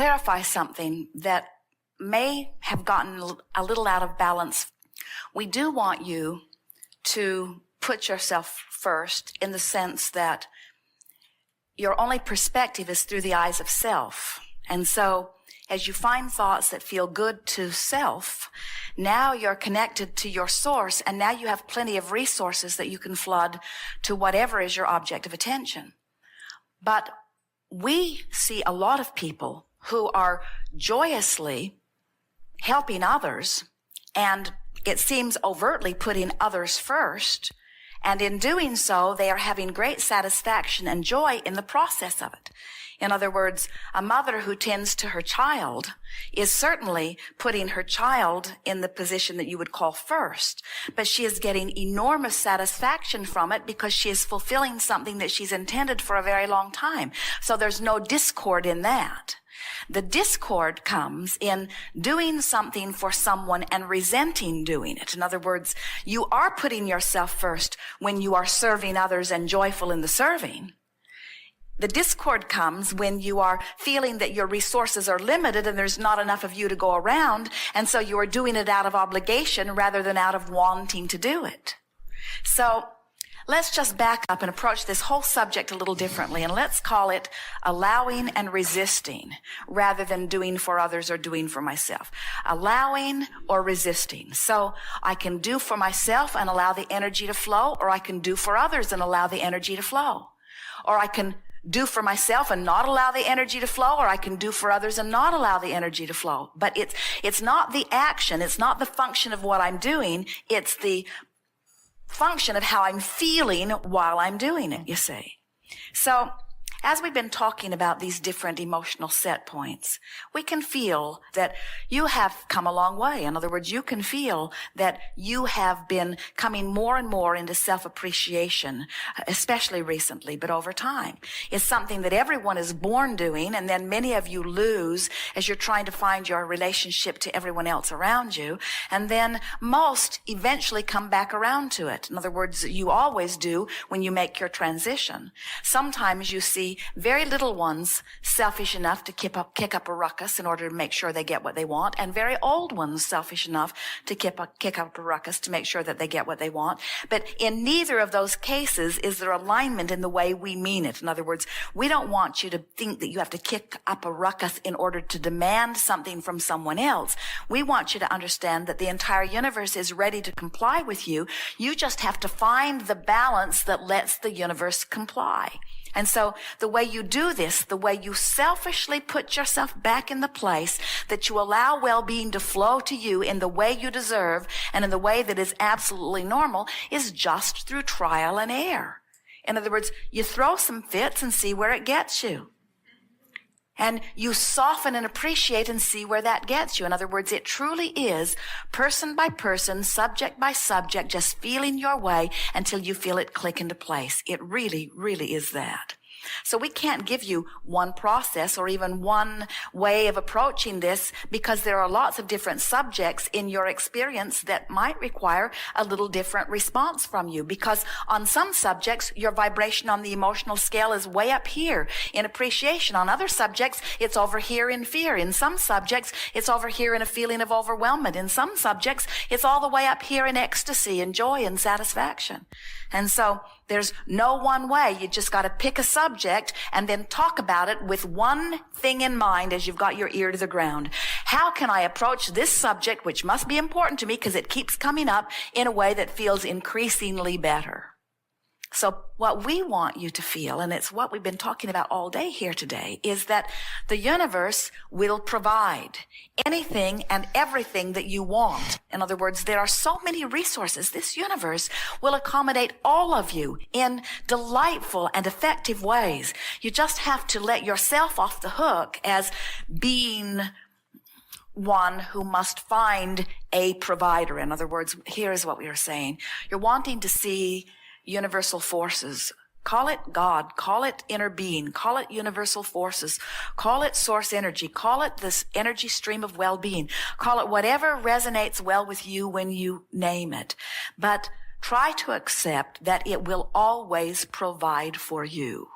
clarify something that may have gotten a little out of balance. We do want you to put yourself first in the sense that your only perspective is through the eyes of self. And so as you find thoughts that feel good to self, now you're connected to your source, and now you have plenty of resources that you can flood to whatever is your object of attention. But we see a lot of people who are joyously helping others, and it seems overtly putting others first. And in doing so, they are having great satisfaction and joy in the process of it. In other words, a mother who tends to her child is certainly putting her child in the position that you would call first, but she is getting enormous satisfaction from it because she is fulfilling something that she's intended for a very long time. So there's no discord in that. The discord comes in doing something for someone and resenting doing it. In other words, you are putting yourself first when you are serving others and joyful in the serving. The discord comes when you are feeling that your resources are limited and there's not enough of you to go around, and so you are doing it out of obligation rather than out of wanting to do it. So let's just back up and approach this whole subject a little differently, and let's call it allowing and resisting rather than doing for others or doing for myself. Allowing or resisting. So I can do for myself and allow the energy to flow, or I can do for others and allow the energy to flow. Or I can do for myself and not allow the energy to flow, or I can do for others and not allow the energy to flow. But it's not the action, it's not the function of what I'm doing, it's the function of how I'm feeling while I'm doing it, you see. So as we've been talking about these different emotional set points, we can feel that you have come a long way. In other words, you can feel that you have been coming more and more into self-appreciation, especially recently, but over time. It's something that everyone is born doing, and then many of you lose as you're trying to find your relationship to everyone else around you, and then most eventually come back around to it. In other words, you always do when you make your transition. Sometimes you see very little ones selfish enough to kick up a ruckus in order to make sure they get what they want, and very old ones selfish enough to kick up a ruckus to make sure that they get what they want. But in neither of those cases is there alignment in the way we mean it. In other words, we don't want you to think that you have to kick up a ruckus in order to demand something from someone else. We want you to understand that the entire universe is ready to comply with you. You just have to find the balance that lets the universe comply. And so the way you do this, the way you selfishly put yourself back in the place that you allow well-being to flow to you in the way you deserve and in the way that is absolutely normal, is just through trial and error. In other words, you throw some fits and see where it gets you. And you soften and appreciate and see where that gets you. In other words, it truly is person by person, subject by subject, just feeling your way until you feel it click into place. It really, really is that. So we can't give you one process or even one way of approaching this, because there are lots of different subjects in your experience that might require a little different response from you. Because on some subjects, your vibration on the emotional scale is way up here in appreciation. On other subjects, it's over here in fear. In some subjects, it's over here in a feeling of overwhelmment. In some subjects, it's all the way up here in ecstasy and joy and satisfaction. And so there's no one way. You just got to pick a subject and then talk about it with one thing in mind as you've got your ear to the ground. How can I approach this subject, which must be important to me because it keeps coming up, in a way that feels increasingly better? So what we want you to feel, and it's what we've been talking about all day here today, is that the universe will provide anything and everything that you want. In other words, there are so many resources. This universe will accommodate all of you in delightful and effective ways. You just have to let yourself off the hook as being one who must find a provider. In other words, here's what we are saying. You're wanting to see universal forces. Call it God, call it inner being, call it universal forces, call it source energy, call it this energy stream of well-being, call it whatever resonates well with you when you name it. But try to accept that it will always provide for you.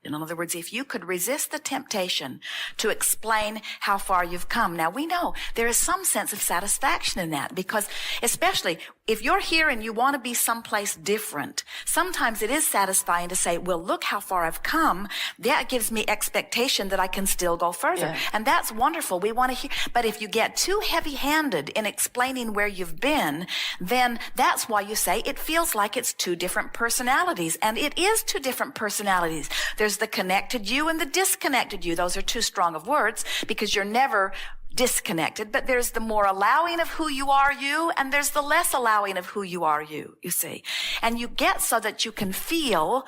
In other words, if you could resist the temptation to explain how far you've come. Now, we know there is some sense of satisfaction in that, because especially if you're here and you want to be someplace different, sometimes it is satisfying to say, well, look how far I've come. That gives me expectation that I can still go further. Yeah. And that's wonderful. We want to hear. But if you get too heavy-handed in explaining where you've been, then that's why you say it feels like it's two different personalities. And it is two different personalities. There's the connected you and the disconnected you. Those are too strong of words, because you're never disconnected, but there's the more allowing of who you are, you, and there's the less allowing of who you are, you see. And you get so that you can feel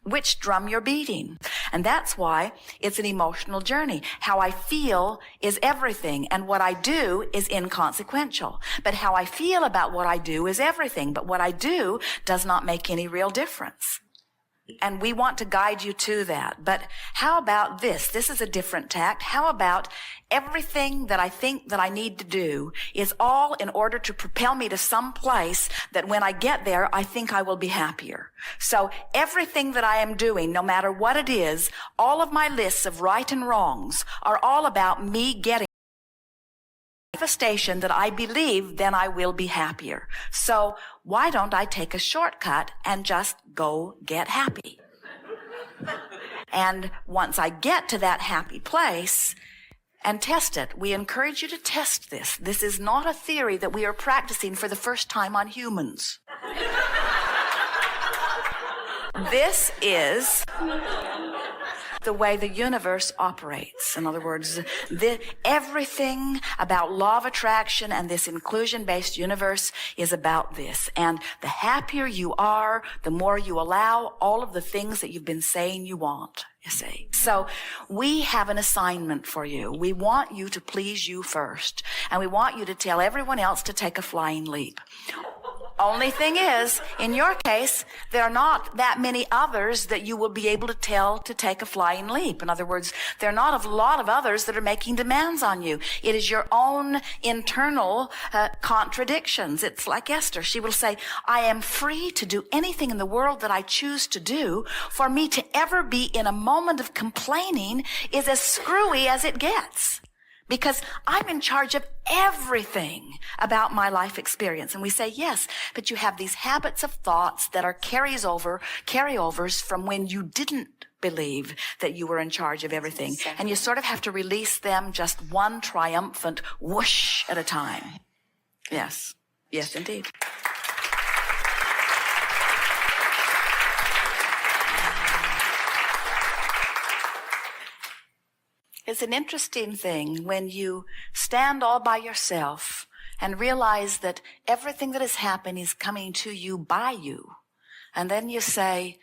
which drum you're beating. And that's why it's an emotional journey. How I feel is everything, and what I do is inconsequential. But how I feel about what I do is everything, but what I do does not make any real difference. And we want to guide you to that. But how about this? This is a different tact. How about everything that I think that I need to do is all in order to propel me to some place that when I get there, I think I will be happier. So everything that I am doing, no matter what it is, all of my lists of right and wrongs are all about me getting manifestation that I believe, then I will be happier. So why don't I take a shortcut and just go get happy? And once I get to that happy place and test it, we encourage you to test this. This is not a theory that we are practicing for the first time on humans. This is the way the universe operates. In other words, everything about law of attraction and this inclusion-based universe is about this. And the happier you are, the more you allow all of the things that you've been saying you want, you see. So we have an assignment for you. We want you to please you first. And we want you to tell everyone else to take a flying leap. Only thing is, in your case, there are not that many others that you will be able to tell to take a flying leap. In other words, there are not a lot of others that are making demands on you. It is your own internal contradictions. It's like Esther. She will say, I am free to do anything in the world that I choose to do. For me to ever be in a moment of complaining is as screwy as it gets. Because I'm in charge of everything about my life experience. And we say, yes, but you have these habits of thoughts that are carryovers from when you didn't believe that you were in charge of everything. And you sort of have to release them just one triumphant whoosh at a time. Yes. Yes, indeed. It's an interesting thing when you stand all by yourself and realize that everything that has happened is coming to you by you. And then you say,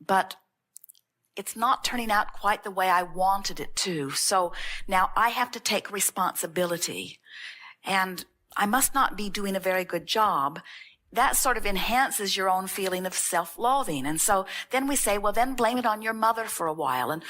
but it's not turning out quite the way I wanted it to. So now I have to take responsibility. And I must not be doing a very good job. That sort of enhances your own feeling of self-loathing. And so then we say, well, then blame it on your mother for a while and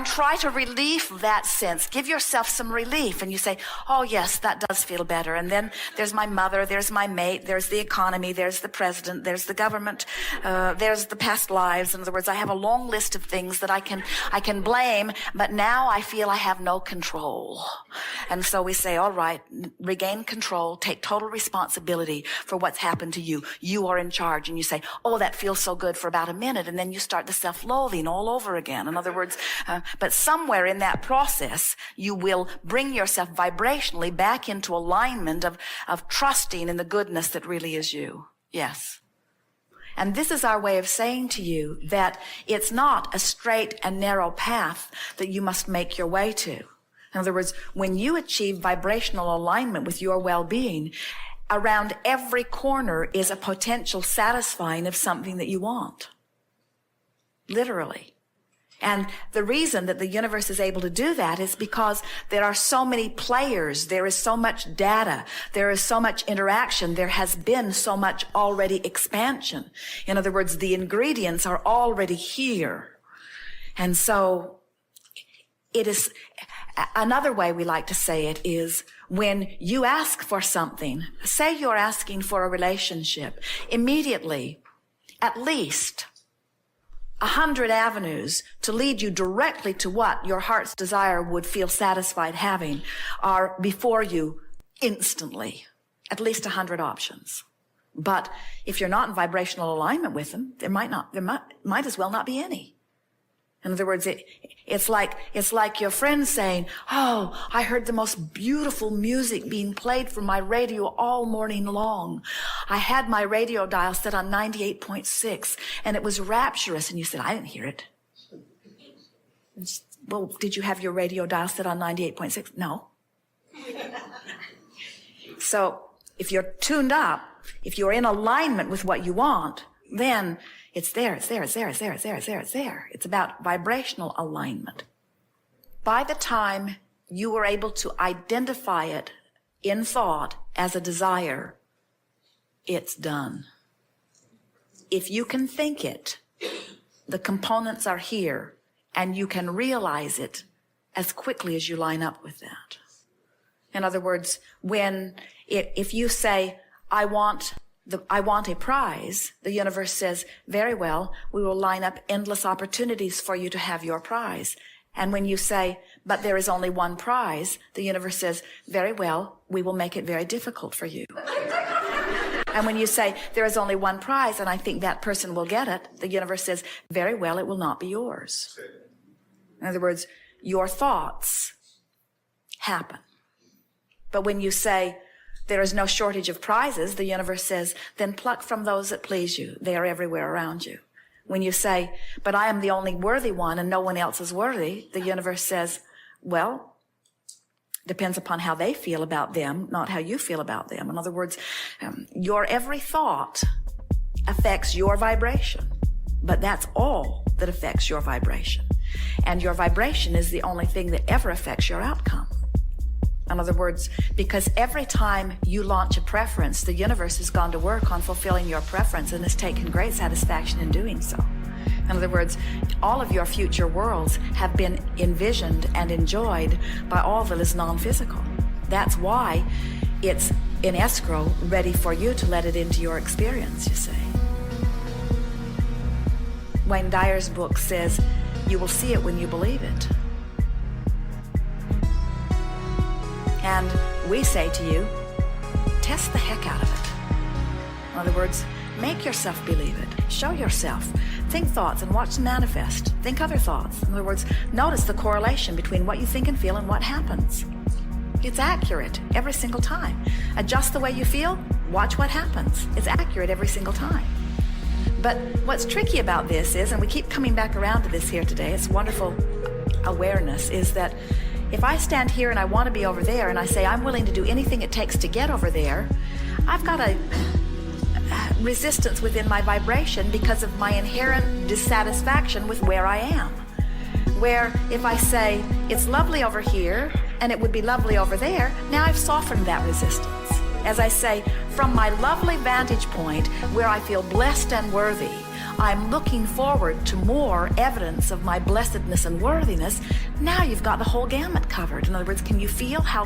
try to relieve that sense. Give yourself some relief. And you say, oh, yes, that does feel better. And then there's my mother, there's my mate, there's the economy, there's the president, there's the government, there's the past lives. In other words, I have a long list of things that I can blame, but now I feel I have no control. And so we say, all right, regain control, take total responsibility for what's happened to you. You are in charge. And you say, oh, that feels so good for about a minute. And then you start the self-loathing all over again. In other words, but somewhere in that process, you will bring yourself vibrationally back into alignment of trusting in the goodness that really is you. Yes. And this is our way of saying to you that it's not a straight and narrow path that you must make your way to. In other words, when you achieve vibrational alignment with your well-being, around every corner is a potential satisfying of something that you want. Literally. And the reason that the universe is able to do that is because there are so many players. There is so much data. There is so much interaction. There has been so much already expansion. In other words, the ingredients are already here. And so it is, another way we like to say it is, when you ask for something, say you're asking for a relationship, immediately, at least 100 avenues to lead you directly to what your heart's desire would feel satisfied having are before you instantly. At least 100 options. But if you're not in vibrational alignment with them, there might as well not be any. In other words, it's like your friend saying, oh, I heard the most beautiful music being played from my radio all morning long. I had my radio dial set on 98.6 and it was rapturous. And you said, I didn't hear it. Well, did you have your radio dial set on 98.6? No. So if you're tuned up, if you're in alignment with what you want, then it's there, it's there, it's there, it's there, it's there, it's there, it's there. It's about vibrational alignment. By the time you were able to identify it in thought as a desire, it's done. If you can think it, the components are here, and you can realize it as quickly as you line up with that. In other words, if you say, I want a prize, the universe says, very well, we will line up endless opportunities for you to have your prize. And when you say, but there is only one prize, the universe says, very well, we will make it very difficult for you. And when you say, there is only one prize and I think that person will get it, the universe says, very well, it will not be yours. In other words, your thoughts happen. But when you say, there is no shortage of prizes, the universe says, then pluck from those that please you. They are everywhere around you. When you say, but I am the only worthy one and no one else is worthy, the universe says, well, depends upon how they feel about them, not how you feel about them. In other words, your every thought affects your vibration, but that's all that affects your vibration. And your vibration is the only thing that ever affects your outcome. In other words, because every time you launch a preference, the universe has gone to work on fulfilling your preference and has taken great satisfaction in doing so. In other words, all of your future worlds have been envisioned and enjoyed by all that is non-physical. That's why it's in escrow, ready for you to let it into your experience, you see. Wayne Dyer's book says, you will see it when you believe it. And we say to you, test the heck out of it. In other words, make yourself believe it. Show yourself. Think thoughts and watch them manifest. Think other thoughts. In other words, notice the correlation between what you think and feel and what happens. It's accurate every single time. Adjust the way you feel, watch what happens. It's accurate every single time. But what's tricky about this is, and we keep coming back around to this here today, it's wonderful awareness, is that if I stand here and I want to be over there and I say I'm willing to do anything it takes to get over there, I've got a resistance within my vibration because of my inherent dissatisfaction with where I am. Where if I say it's lovely over here and it would be lovely over there, now I've softened that resistance. As I say, from my lovely vantage point where I feel blessed and worthy, I'm looking forward to more evidence of my blessedness and worthiness. Now you've got the whole gamut covered. In other words, can you feel how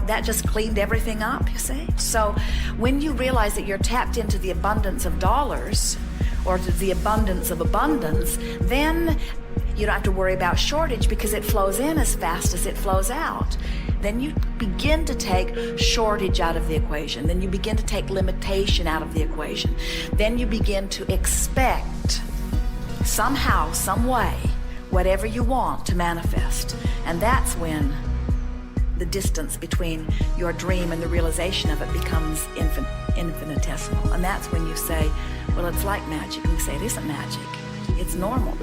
that just cleaned everything up, you see? So when you realize that you're tapped into the abundance of dollars or to the abundance of abundance, then you don't have to worry about shortage because it flows in as fast as it flows out. Then you begin to take shortage out of the equation. Then you begin to take limitation out of the equation. Then you begin to expect somehow, some way, whatever you want to manifest. And that's when the distance between your dream and the realization of it becomes infinitesimal. And that's when you say, well, it's like magic. And we say, it isn't magic. It's normal.